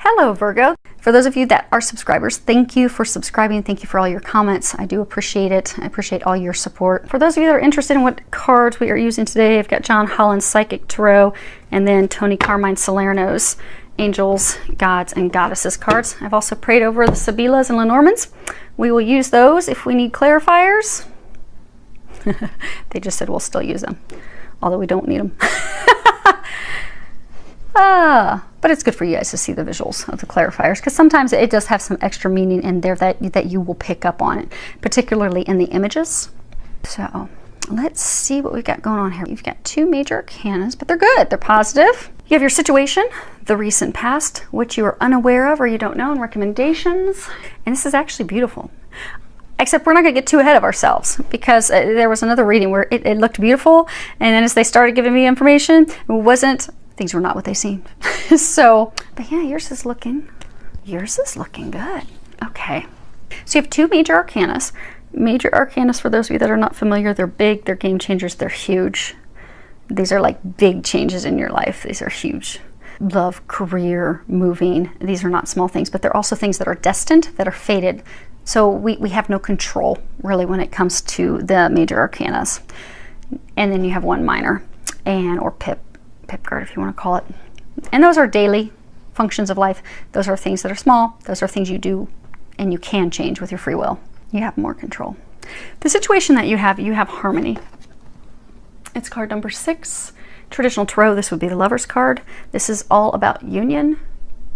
Hello, Virgo. For those of you that are subscribers, thank you for subscribing. Thank you for all your comments. I do appreciate it. I appreciate all your support. For those of you that are interested in what cards we are using today, I've got John Holland's Psychic Tarot and then Tony Carmine Salerno's Angels, Gods, and Goddesses cards. I've also prayed over the Sibylas and Lenormands. We will use those if we need clarifiers. They just said we'll still use them, although we don't need them. But it's good for you guys to see the visuals of the clarifiers, because sometimes it does have some extra meaning in there that you will pick up on it, particularly in the images. So let's see what we've got going on here. You've got two major arcanas, but they're good. They're positive. You have your situation, the recent past, what you are unaware of or you don't know, and recommendations. And this is actually beautiful. Except we're not going to get too ahead of ourselves, because there was another reading where it looked beautiful, and then as they started giving me information, things were not what they seemed. So, but yeah, yours is looking good. Okay. So you have two major arcanas. Major arcanas, for those of you that are not familiar, they're big, they're game changers, they're huge. These are like big changes in your life. These are huge. Love, career, moving. These are not small things, but they're also things that are destined, that are fated. So we have no control really when it comes to the major arcanas. And then you have one minor or pip card, if you want to call it. And those are daily functions of life. Those are things that are small. Those are things you do and you can change with your free will. You have more control. The situation that you have harmony. It's card number 6. Traditional tarot, this would be the Lover's card. This is all about union,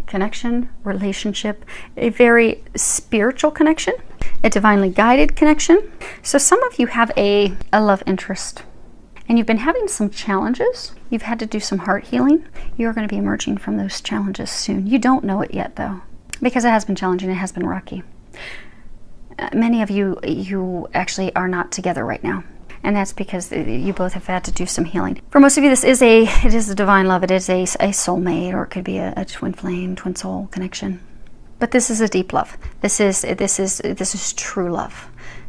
connection, relationship, a very spiritual connection, a divinely guided connection. So some of you have a love interest, and you've been having some challenges. You've had to do some heart healing. You're going to be emerging from those challenges soon. You don't know it yet, though, because it has been challenging. It has been rocky. Many of you actually are not together right now, and that's because you both have had to do some healing. For most of you, it is a divine love. It is a soulmate, or it could be a twin flame, twin soul connection. But this is a deep love. This is true love.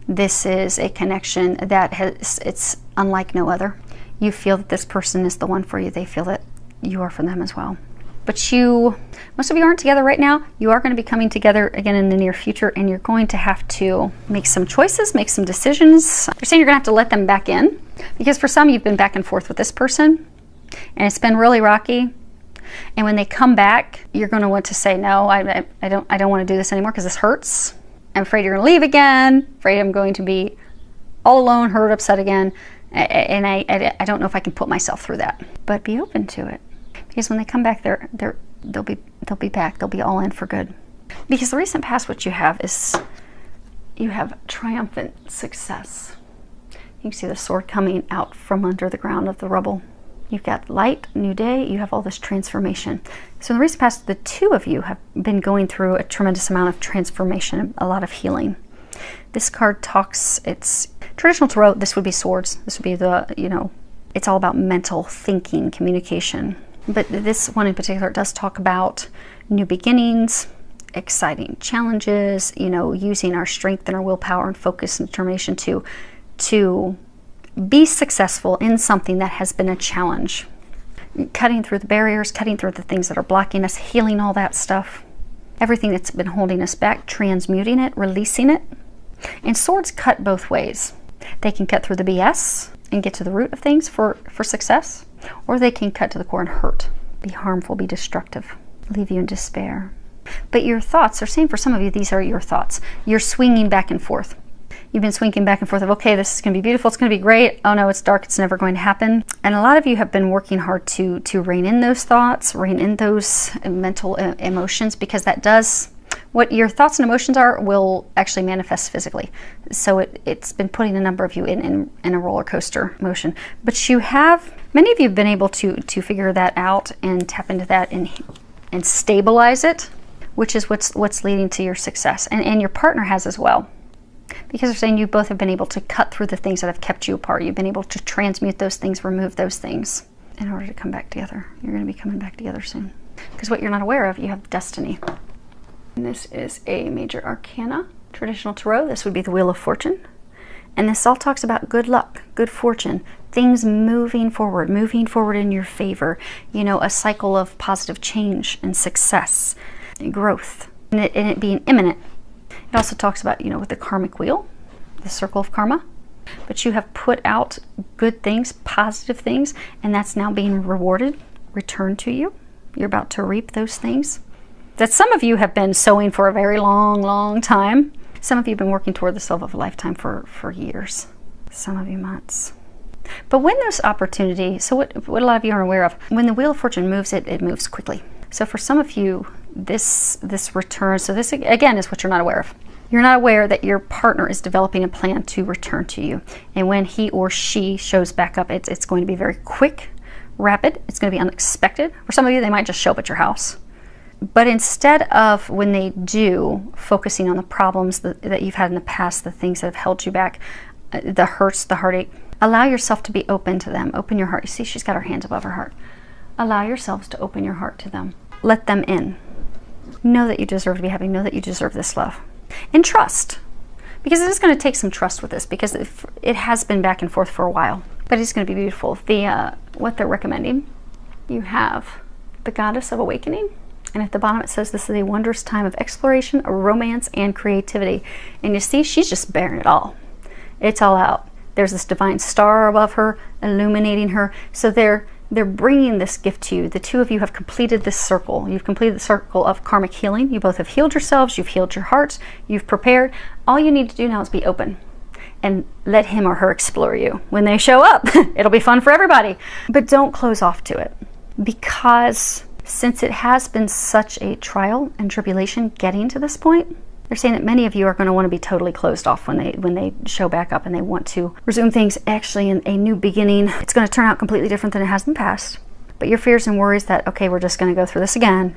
This is a connection that it's unlike no other. You feel that this person is the one for you. They feel that you are for them as well. But most of you aren't together right now. You are going to be coming together again in the near future, and you're going to have to make some choices, make some decisions. They're saying you're going to have to let them back in, because for some, you've been back and forth with this person, and it's been really rocky. And when they come back, you're going to want to say, no, I don't want to do this anymore because this hurts. I'm afraid you're going to leave again. Afraid I'm going to be all alone, hurt, upset again. And I don't know if I can put myself through that. But be open to it, because when they come back, they'll be back. They'll be all in for good. Because the recent past, what you have is you have triumphant success. You can see the sword coming out from under the ground of the rubble. You've got light, new day. You have all this transformation. So in the recent past, the two of you have been going through a tremendous amount of transformation, a lot of healing. This card talks, it's traditional tarot. This would be swords. This would be it's all about mental thinking, communication. But this one in particular does talk about new beginnings, exciting challenges, using our strength and our willpower and focus and determination to be successful in something that has been a challenge. Cutting through the barriers, cutting through the things that are blocking us, healing all that stuff. Everything that's been holding us back, transmuting it, releasing it. And swords cut both ways. They can cut through the BS and get to the root of things for success, or they can cut to the core and hurt, be harmful, be destructive, leave you in despair. But your thoughts are saying, for some of you, these are your thoughts. You're swinging back and forth. You've been swinging back and forth of, okay, this is going to be beautiful, it's going to be great. Oh no, it's dark, it's never going to happen. And a lot of you have been working hard to rein in those thoughts, rein in those mental emotions, because that does, what your thoughts and emotions are will actually manifest physically. So it's been putting a number of you in a roller coaster motion. But many of you have been able to figure that out and tap into that and stabilize it, which is what's leading to your success. And your partner has as well. Because they're saying you both have been able to cut through the things that have kept you apart. You've been able to transmute those things, remove those things in order to come back together. You're going to be coming back together soon. Because what you're not aware of, you have destiny. And this is a major arcana, traditional tarot. This would be the Wheel of Fortune. And this all talks about good luck, good fortune, things moving forward in your favor. A cycle of positive change and success. growth and it being imminent. It also talks about, with the karmic wheel, the circle of karma. But you have put out good things, positive things, and that's now being rewarded, returned to you. You're about to reap those things that some of you have been sowing for a very long, long time. Some of you have been working toward the love of a lifetime for years. Some of you months. But when those opportunities, so what a lot of you are aware of, when the Wheel of Fortune moves, it moves quickly. So for some of you, this return, so this again is what you're not aware of. You're not aware that your partner is developing a plan to return to you. And when he or she shows back up, it's going to be very quick, rapid. It's going to be unexpected. For some of you, they might just show up at your house. But instead of, when they do, focusing on the problems that you've had in the past, the things that have held you back, the hurts, the heartache, allow yourself to be open to them. Open your heart. You see, she's got her hands above her heart. Allow yourselves to open your heart to them. Let them in. Know that you deserve to be happy. Know that you deserve this love. And trust, because it is going to take some trust with this, because it has been back and forth for a while, but it's going to be beautiful. What they're recommending, you have the Goddess of Awakening, and at the bottom it says this is a wondrous time of exploration, romance, and creativity. And you see, she's just bearing it all. It's all out. There's this divine star above her, illuminating her. So they're bringing this gift to you. The two of you have completed this circle. You've completed the circle of karmic healing. You both have healed yourselves. You've healed your hearts. You've prepared. All you need to do now is be open and let him or her explore you. When they show up, it'll be fun for everybody. But don't close off to it, because since it has been such a trial and tribulation getting to this point, they're saying that many of you are going to want to be totally closed off when they show back up and they want to resume things actually in a new beginning. It's going to turn out completely different than it has in the past. But your fears and worries that, okay, we're just going to go through this again,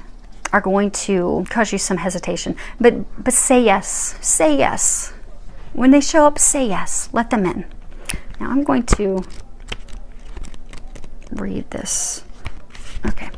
are going to cause you some hesitation. But say yes. Say yes. When they show up, say yes. Let them in. Now I'm going to read this. Okay.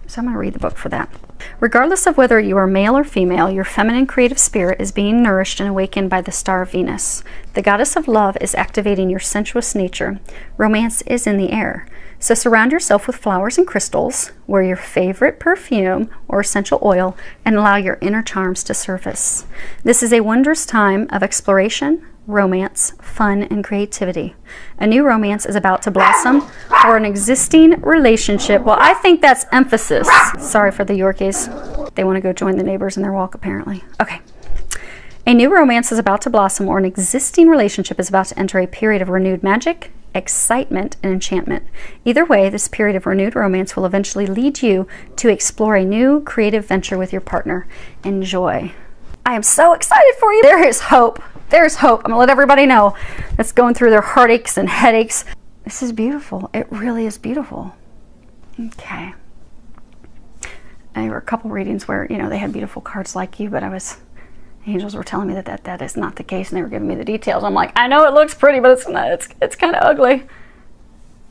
So I'm going to read the book for that. Regardless of whether you are male or female, your feminine creative spirit is being nourished and awakened by the star of Venus. The goddess of love is activating your sensuous nature. Romance is in the air. So surround yourself with flowers and crystals, wear your favorite perfume or essential oil, and allow your inner charms to surface. This is a wondrous time of exploration, romance, fun, and creativity. A new romance is about to blossom, or an existing relationship. Well, I think that's emphasis. Sorry for the Yorkies. They want to go join the neighbors in their walk, apparently. Okay. A new romance is about to blossom, or an existing relationship is about to enter a period of renewed magic, excitement, and enchantment. Either way, this period of renewed romance will eventually lead you to explore a new creative venture with your partner. Enjoy. I am so excited for you. There is hope. There's hope. I'm going to let everybody know that's going through their heartaches and headaches. This is beautiful. It really is beautiful. Okay. There were a couple readings where, they had beautiful cards like you, but angels were telling me that is not the case, and they were giving me the details. I'm like, I know it looks pretty, but it's not. It's kind of ugly.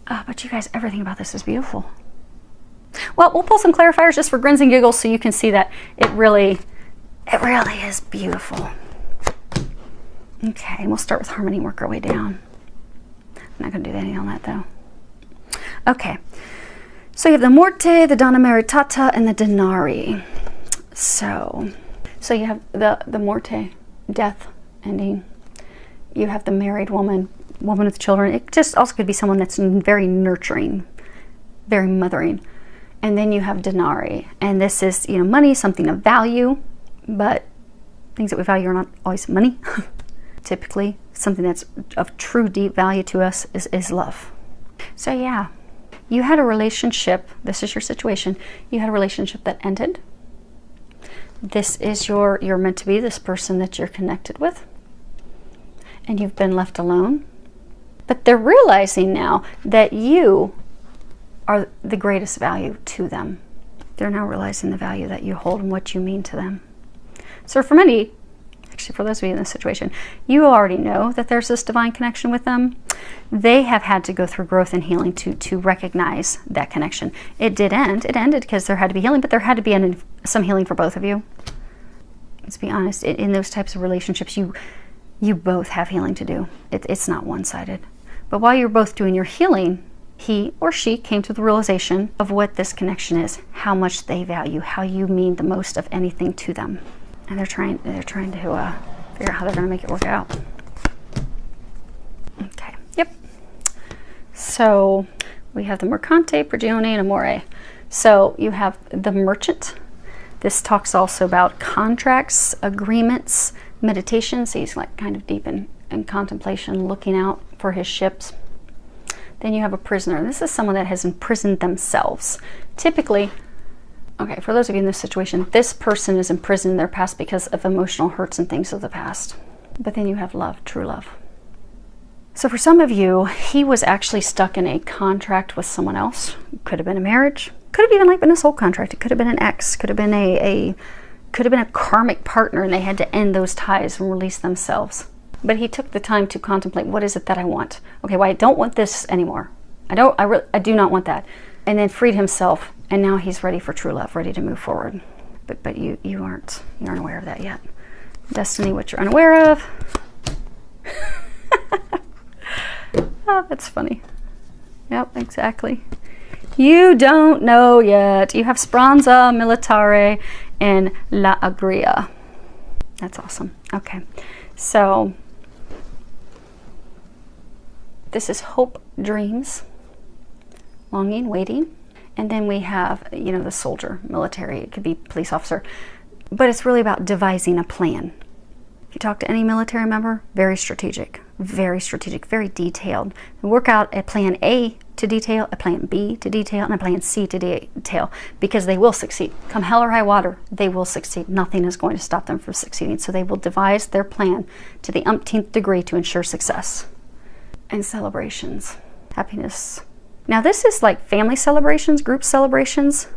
But you guys, everything about this is beautiful. Well, we'll pull some clarifiers just for grins and giggles so you can see that it really is beautiful. Okay, and we'll start with harmony and work our way down. I'm not going to do anything on that, though. Okay, so you have the Morte, the Donna Maritata, and the Denari. So you have the Morte, death, ending. You have the married woman with children. It just also could be someone that's very nurturing, very mothering. And then you have Denari, and this is, money, something of value, but things that we value are not always money. Typically, something that's of true deep value to us is love. So yeah, you had a relationship. This is your situation. You had a relationship that ended. This is you're meant to be this person that you're connected with, and you've been left alone. But they're realizing now that you are the greatest value to them. They're now realizing the value that you hold and what you mean to them. So for many, actually for those of you in this situation, you already know that there's this divine connection with them. They have had to go through growth and healing to recognize that connection. It did end. It ended because there had to be healing, but there had to be some healing for both of you. Let's be honest, in those types of relationships, you both have healing to do. It's not one-sided. But while you're both doing your healing, he or she came to the realization of what this connection is, how much they value, how you mean the most of anything to them. And they're trying to figure out how they're going to make it work out. Okay, yep. So we have the Mercante, Prigione, and Amore. So you have the Merchant. This talks also about contracts, agreements, meditation. So he's like kind of deep in contemplation, looking out for his ships. Then you have a Prisoner. This is someone that has imprisoned themselves. Typically, okay, for those of you in this situation, this person is imprisoned in their past because of emotional hurts and things of the past. But then you have love, true love. So for some of you, he was actually stuck in a contract with someone else. Could have been a marriage. Could have even like been a soul contract. It could have been an ex. Could have been a karmic partner, and they had to end those ties and release themselves. But he took the time to contemplate, what is it that I want? Okay, well, I don't want this anymore. I do not want that. And then freed himself, and now he's ready for true love, ready to move forward. But you aren't aware of that yet. Destiny, what you're unaware of. Oh, that's funny. Yep, exactly. You don't know yet. You have Speranza, Militare, and La Agria. That's awesome. Okay, so this is hope, dreams, longing, waiting. And then we have, you know, the soldier, military. It could be police officer. But it's really about devising a plan. If you talk to any military member, very strategic, very detailed. They work out a plan A to detail, a plan B to detail, and a plan C to detail, because they will succeed. Come hell or high water, they will succeed. Nothing is going to stop them from succeeding. So they will devise their plan to the umpteenth degree to ensure success. And celebrations, happiness. Now this is like family celebrations, group celebrations.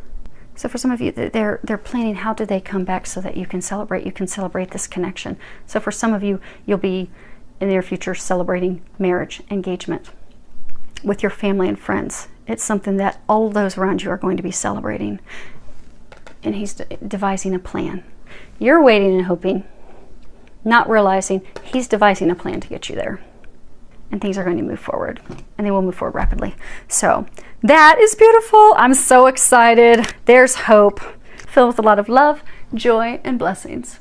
So for some of you, they're planning how do they come back so that you can celebrate this connection. So for some of you, you'll be in the near future celebrating marriage, engagement with your family and friends. It's something that all of those around you are going to be celebrating. And he's devising a plan. You're waiting and hoping, not realizing he's devising a plan to get you there. And things are going to move forward, and they will move forward rapidly. So that is beautiful. I'm so excited. There's hope, filled with a lot of love, joy, and blessings.